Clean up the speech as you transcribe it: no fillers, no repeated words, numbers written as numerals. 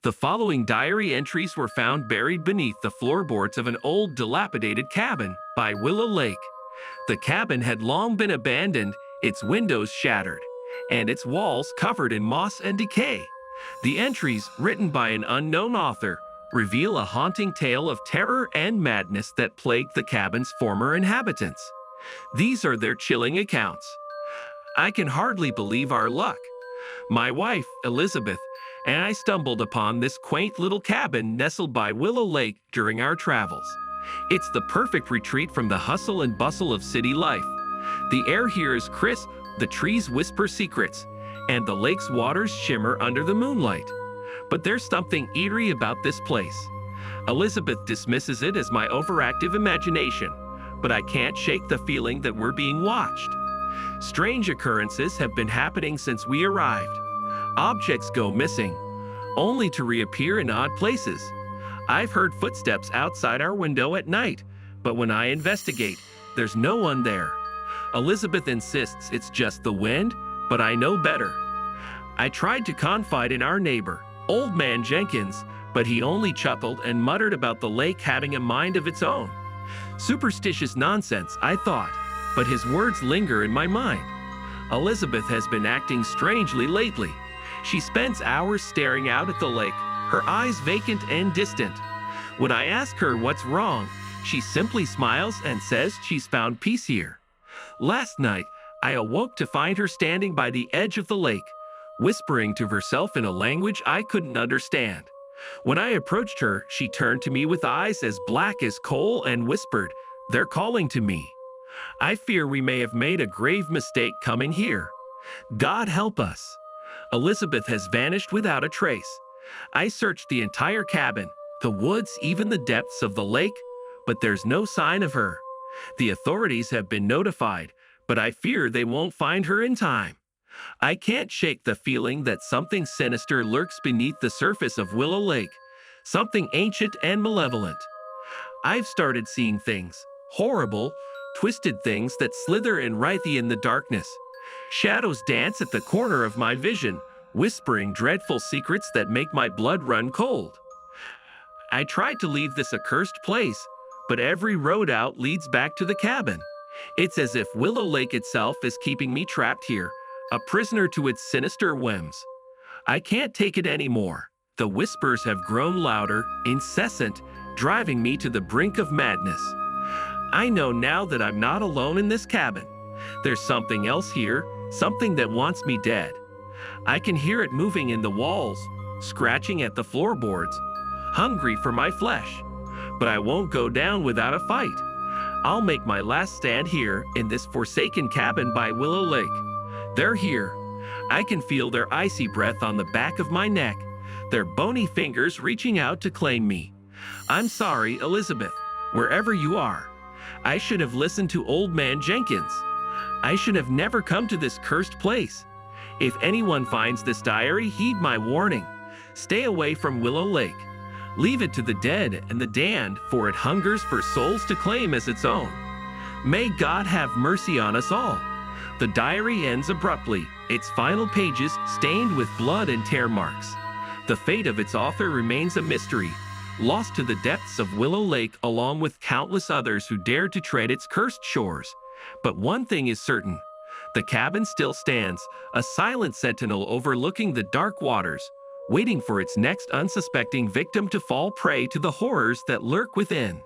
The following diary entries were found buried beneath the floorboards of an old, dilapidated cabin by Willow Lake. The cabin had long been abandoned, its windows shattered, and its walls covered in moss and decay. The entries, written by an unknown author, reveal a haunting tale of terror and madness that plagued the cabin's former inhabitants. These are their chilling accounts. I can hardly believe our luck. My wife, Elizabeth, and I stumbled upon this quaint little cabin nestled by Willow Lake during our travels. It's the perfect retreat from the hustle and bustle of city life. The air here is crisp, the trees whisper secrets, and the lake's waters shimmer under the moonlight. But there's something eerie about this place. Elizabeth dismisses it as my overactive imagination, but I can't shake the feeling that we're being watched. Strange occurrences have been happening since we arrived. Objects go missing, only to reappear in odd places. I've heard footsteps outside our window at night, but when I investigate, there's no one there. Elizabeth insists it's just the wind, but I know better. I tried to confide in our neighbor, Old Man Jenkins, but he only chuckled and muttered about the lake having a mind of its own. Superstitious nonsense, I thought, but his words linger in my mind. Elizabeth has been acting strangely lately. She spends hours staring out at the lake, her eyes vacant and distant. When I ask her what's wrong, she simply smiles and says she's found peace here. Last night, I awoke to find her standing by the edge of the lake, whispering to herself in a language I couldn't understand. When I approached her, she turned to me with eyes as black as coal and whispered, "They're calling to me." I fear we may have made a grave mistake coming here. God help us. Elizabeth has vanished without a trace. I searched the entire cabin, the woods, even the depths of the lake, but there's no sign of her. The authorities have been notified, but I fear they won't find her in time. I can't shake the feeling that something sinister lurks beneath the surface of Willow Lake, something ancient and malevolent. I've started seeing things, horrible, twisted things that slither and writhe in the darkness. Shadows dance at the corner of my vision, whispering dreadful secrets that make my blood run cold. I tried to leave this accursed place, but every road out leads back to the cabin. It's as if Willow Lake itself is keeping me trapped here, a prisoner to its sinister whims. I can't take it anymore. The whispers have grown louder, incessant, driving me to the brink of madness. I know now that I'm not alone in this cabin. There's something else here, something that wants me dead. I can hear it moving in the walls, scratching at the floorboards, hungry for my flesh. But I won't go down without a fight. I'll make my last stand here in this forsaken cabin by Willow Lake. They're here. I can feel their icy breath on the back of my neck, their bony fingers reaching out to claim me. I'm sorry, Elizabeth, wherever you are. I should have listened to Old Man Jenkins. I should have never come to this cursed place. If anyone finds this diary, heed my warning. Stay away from Willow Lake. Leave it to the dead and the damned, for it hungers for souls to claim as its own. May God have mercy on us all. The diary ends abruptly, its final pages stained with blood and tear marks. The fate of its author remains a mystery, lost to the depths of Willow Lake along with countless others who dared to tread its cursed shores. But one thing is certain. The cabin still stands, a silent sentinel overlooking the dark waters, waiting for its next unsuspecting victim to fall prey to the horrors that lurk within.